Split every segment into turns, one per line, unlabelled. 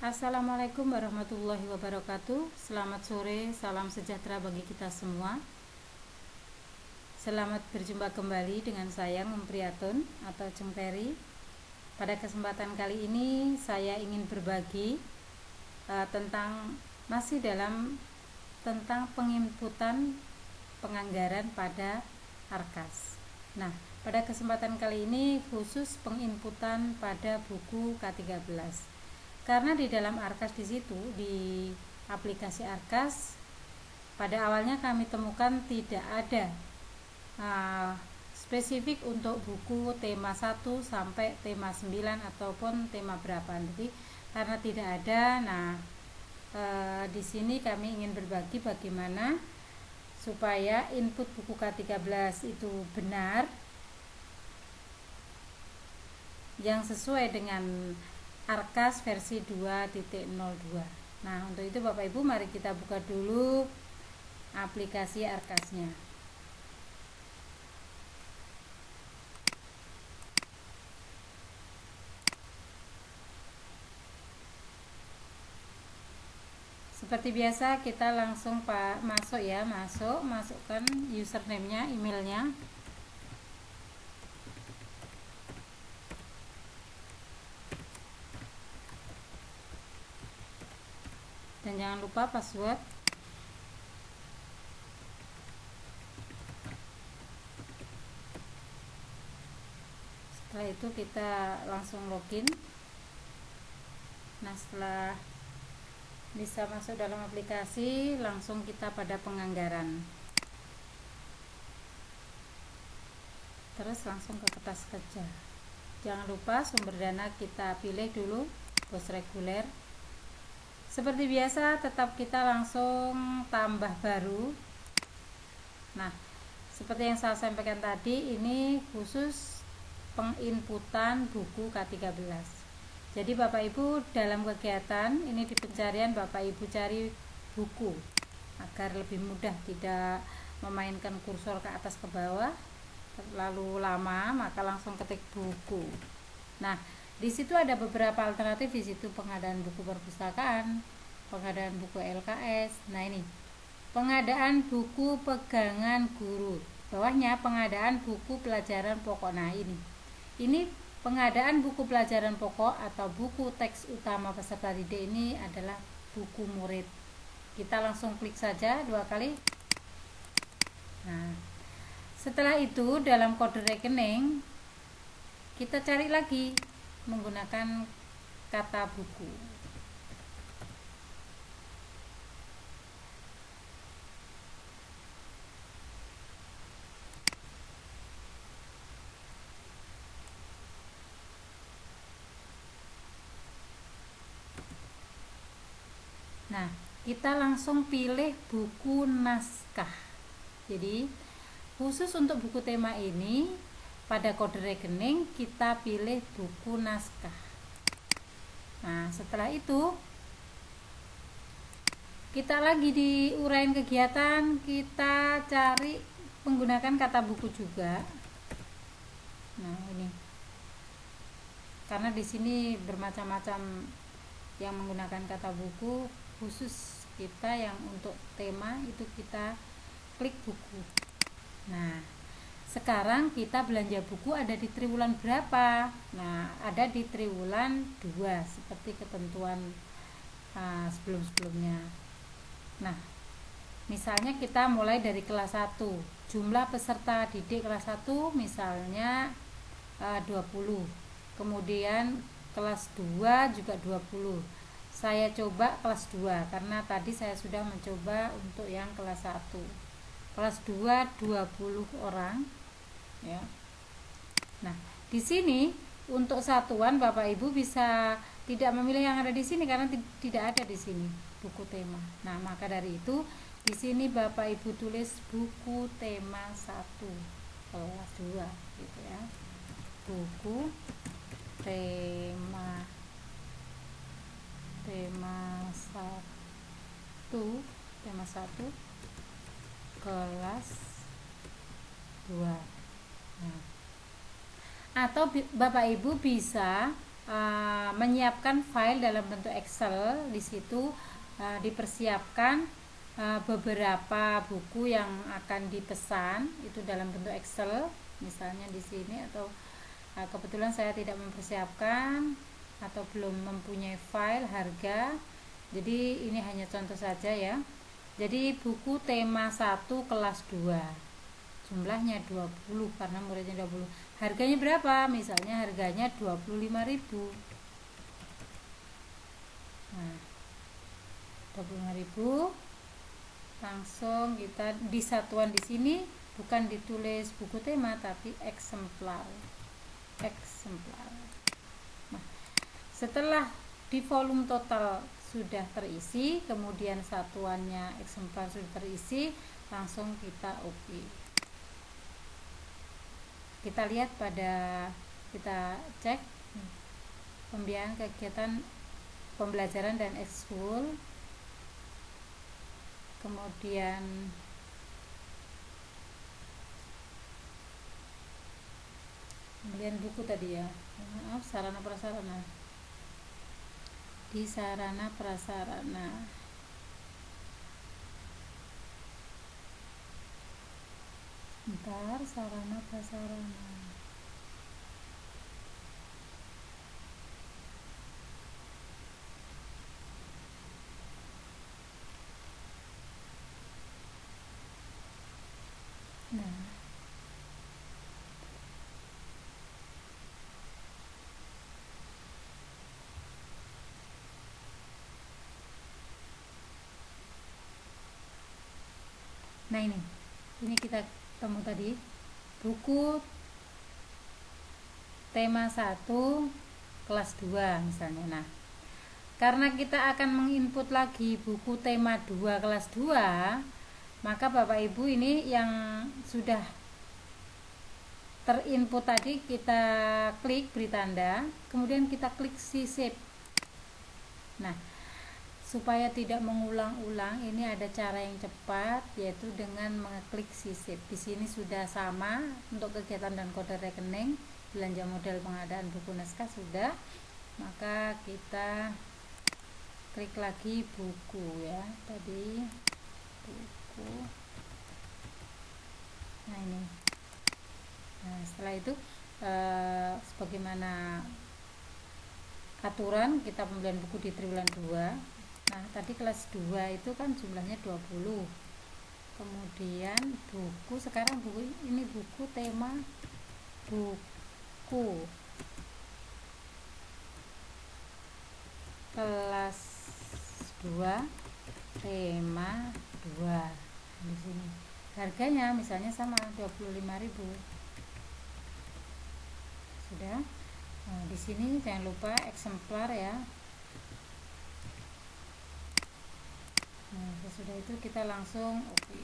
Assalamualaikum warahmatullahi wabarakatuh. Selamat sore, salam sejahtera bagi kita semua. Selamat berjumpa kembali dengan saya Mumpriyatun atau Cengperi. Pada kesempatan kali ini saya ingin berbagi tentang penginputan penganggaran pada Arkas. Nah, pada kesempatan kali ini khusus penginputan pada buku K13. Karena di dalam Arkas di situ, di aplikasi Arkas, pada awalnya kami temukan tidak ada spesifik untuk buku tema 1 sampai tema 9 ataupun tema berapa. Jadi karena tidak ada, di sini kami ingin berbagi bagaimana supaya input buku K13 itu benar, yang sesuai dengan Arkas versi 2.02. Nah, untuk itu Bapak Ibu mari kita buka dulu aplikasi Arkasnya. Seperti biasa kita langsung masukkan username-nya, emailnya. Dan jangan lupa password. Setelah itu kita langsung login. Nah, setelah bisa masuk dalam aplikasi, langsung kita pada penganggaran. Terus langsung ke kertas kerja. Jangan lupa sumber dana kita pilih dulu, bos reguler. Seperti biasa, tetap kita langsung tambah baru. Nah, seperti yang saya sampaikan tadi, ini khusus penginputan buku K13. Jadi Bapak Ibu dalam kegiatan ini di pencarian Bapak Ibu cari buku agar lebih mudah, tidak memainkan kursor ke atas ke bawah terlalu lama, maka langsung ketik buku. Nah, di situ ada beberapa alternatif. Di situ pengadaan buku perpustakaan, pengadaan buku LKS. Nah, ini pengadaan buku pegangan guru. Bawahnya pengadaan buku pelajaran pokok. Nah, ini pengadaan buku pelajaran pokok atau buku teks utama peserta didik. Ini adalah buku murid. Kita langsung klik saja 2 kali. Nah, setelah itu dalam kode rekening kita cari lagi menggunakan kata buku. Nah, kita langsung pilih buku naskah. Jadi khusus untuk buku tema ini, pada kode rekening kita pilih buku naskah. Nah, setelah itu kita lagi di uraian kegiatan, kita cari menggunakan kata buku juga. Nah, ini karena di sini bermacam-macam yang menggunakan kata buku, khusus kita yang untuk tema itu kita klik buku. Nah, sekarang kita belanja buku ada di triwulan berapa? Nah, ada di triwulan 2 seperti ketentuan sebelum-sebelumnya. Nah, misalnya kita mulai dari kelas 1, jumlah peserta didik kelas 1 misalnya 20. Kemudian kelas 2 juga 20. Saya coba kelas 2 karena tadi saya sudah mencoba untuk yang kelas 1. Kelas 2 20 orang ya. Nah, di sini untuk satuan Bapak Ibu bisa tidak memilih yang ada di sini karena tidak ada di sini buku tema. Nah, maka dari itu di sini Bapak Ibu tulis buku tema 1 kelas 2 gitu ya. Buku tema 1 kelas 2. Nah, atau Bapak Ibu bisa menyiapkan file dalam bentuk Excel. Di situ dipersiapkan beberapa buku yang akan dipesan itu dalam bentuk Excel, misalnya di sini, atau kebetulan saya tidak mempersiapkan atau belum mempunyai file harga, jadi ini hanya contoh saja ya. Jadi buku tema 1 kelas 2 jumlahnya 20 karena muridnya 20. Harganya berapa? Misalnya harganya 25.000. Nah, 25.000 langsung kita di satuan di sini bukan ditulis buku tema tapi eksemplar. Nah, setelah di volume total sudah terisi, kemudian satuannya eksemplar sudah terisi, langsung kita oke. Kita lihat kita cek pembiayaan kegiatan pembelajaran dan ekskul, kemudian pembelian buku tadi ya, maaf, sarana prasarana. Di sarana prasarana sarana prasarana. Nah, ini kita temu tadi buku tema 1 kelas 2 misalnya. Nah, karena kita akan menginput lagi buku tema 2 kelas 2, maka Bapak Ibu ini yang sudah terinput tadi kita klik beri tanda, kemudian kita klik sisip. Nah, supaya tidak mengulang-ulang, ini ada cara yang cepat, yaitu dengan mengeklik sisip. Di sini sudah sama untuk kegiatan dan kode rekening, belanja modal pengadaan buku naskah sudah. Maka kita klik lagi buku ya, tadi buku. Nah, ini. Nah, setelah itu sebagaimana aturan kita pembelian buku di triwulan 2. Nah, tadi kelas 2 itu kan jumlahnya 20. Kemudian buku, sekarang buku ini buku tema buku kelas 2 tema 2. Di sini harganya misalnya sama 25.000. Sudah. Nah, di sini jangan lupa eksemplar ya. Nah, sesudah itu kita langsung oke.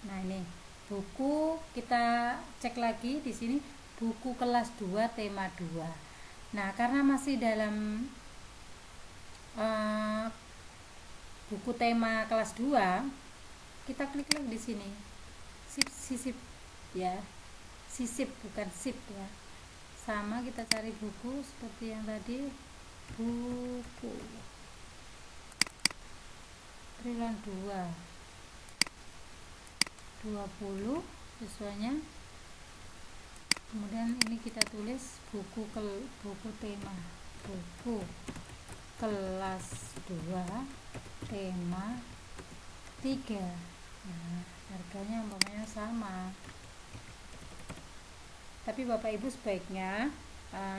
Nah, ini buku kita cek lagi di sini buku kelas 2 tema 2. Nah, karena masih dalam buku tema kelas 2, kita klik lagi di sini. Sisip ya. Sisip bukan sip ya. Sama kita cari buku seperti yang tadi, buku triwulan 2 20 siswanya, kemudian ini kita tulis buku tema buku kelas 2 tema 3. Nah, harganya umpamanya sama, tapi Bapak Ibu sebaiknya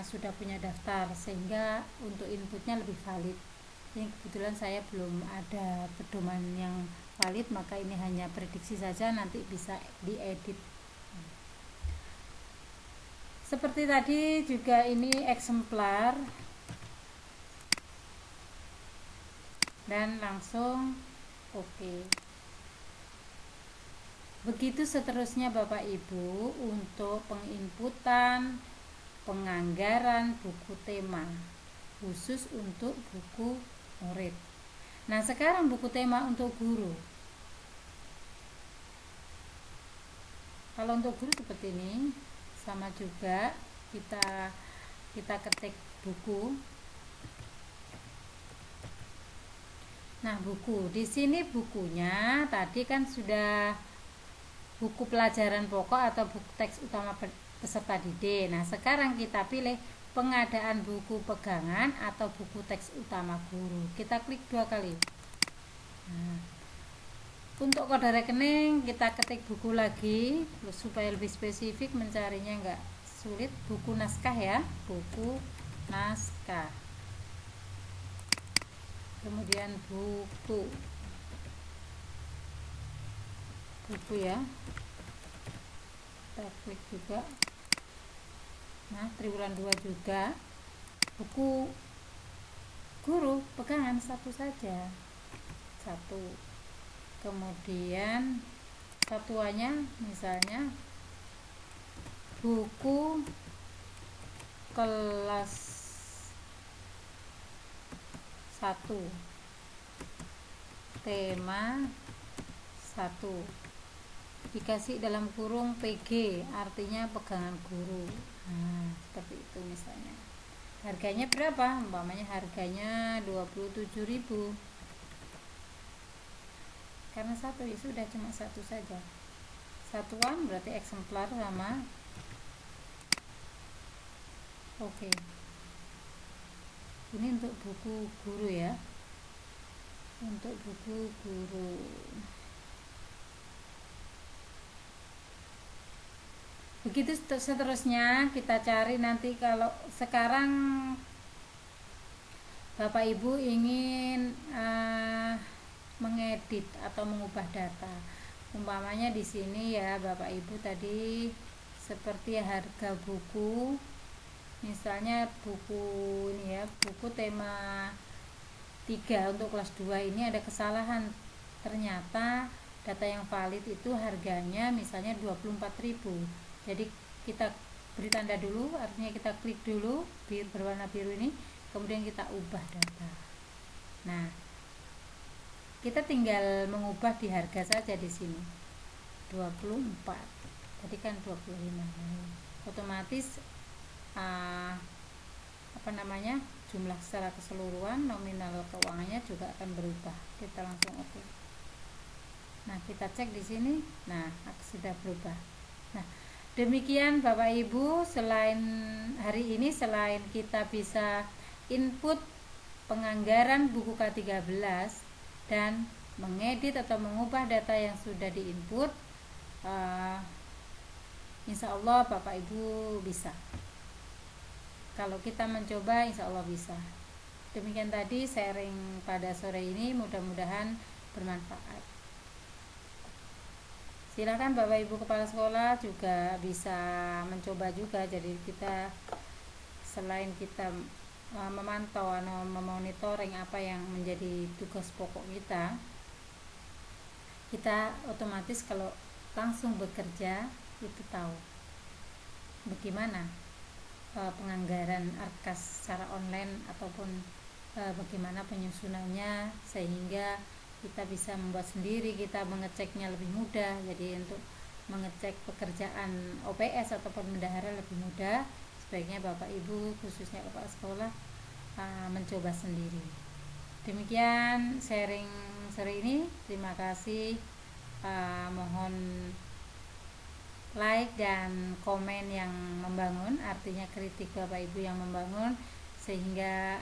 sudah punya daftar sehingga untuk inputnya lebih valid. Ini kebetulan saya belum ada pedoman yang valid, maka ini hanya prediksi saja, nanti bisa diedit. Seperti tadi juga ini eksemplar, dan langsung oke. Begitu seterusnya Bapak Ibu untuk penginputan penganggaran buku tema khusus untuk buku murid. Nah, sekarang buku tema untuk guru. Kalau untuk guru seperti ini, sama juga kita kita ketik buku. Nah, buku di sini bukunya tadi kan sudah buku pelajaran pokok atau buku teks utama peserta didik. Nah, sekarang kita pilih pengadaan buku pegangan atau buku teks utama guru. Kita klik 2 kali. Nah, untuk kode rekening kita ketik buku lagi supaya lebih spesifik, mencarinya enggak sulit. Buku naskah ya, buku naskah. Kemudian buku ya, kita klik juga. Nah, triwulan 2 juga. Buku guru pegangan satu saja, satu. Kemudian satuannya misalnya buku kelas 1 tema 1, dikasih dalam kurung PG, artinya pegangan guru. Nah, seperti itu misalnya. Harganya berapa? Umpamanya harganya 27.000. Karena satu ya sudah, cuma satu saja. Satuan berarti eksemplar sama. Oke. Ini untuk buku guru ya. Untuk buku guru. Begitu seterusnya kita cari nanti. Kalau sekarang Bapak Ibu ingin mengedit atau mengubah data, umpamanya di sini ya Bapak Ibu tadi seperti harga buku, misalnya buku ini ya, buku tema 3 untuk kelas 2 ini ada kesalahan, ternyata data yang valid itu harganya misalnya 24.000. Jadi kita beri tanda dulu, artinya kita klik dulu berwarna biru ini, kemudian kita ubah data. Nah, kita tinggal mengubah di harga saja di sini. 24. Tadi kan 25. Otomatis jumlah secara keseluruhan, nominal keuangannya juga akan berubah. Kita langsung oke. Nah, kita cek di sini. Nah, sudah berubah. Nah, demikian Bapak Ibu, selain hari ini selain kita bisa input penganggaran buku K13 dan mengedit atau mengubah data yang sudah diinput, insya Allah Bapak Ibu bisa. Kalau kita mencoba, insya Allah bisa. Demikian tadi sharing pada sore ini, mudah-mudahan bermanfaat. Silakan Bapak Ibu Kepala Sekolah juga bisa mencoba juga. Jadi kita selain kita memantau atau memonitoring apa yang menjadi tugas pokok kita otomatis kalau langsung bekerja itu tahu bagaimana penganggaran ARKAS secara online ataupun bagaimana penyusunannya, sehingga kita bisa membuat sendiri, kita mengeceknya lebih mudah. Jadi untuk mengecek pekerjaan OPS ataupun bendahara lebih mudah. Sebaiknya Bapak Ibu khususnya kepala sekolah mencoba sendiri. Demikian sharing sore ini. Terima kasih. Mohon like dan komen yang membangun, artinya kritik Bapak Ibu yang membangun, sehingga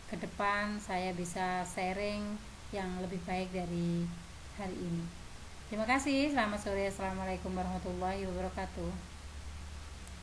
ke depan saya bisa sharing yang lebih baik dari hari ini. Terima kasih. Selamat sore. Assalamualaikum warahmatullahi wabarakatuh.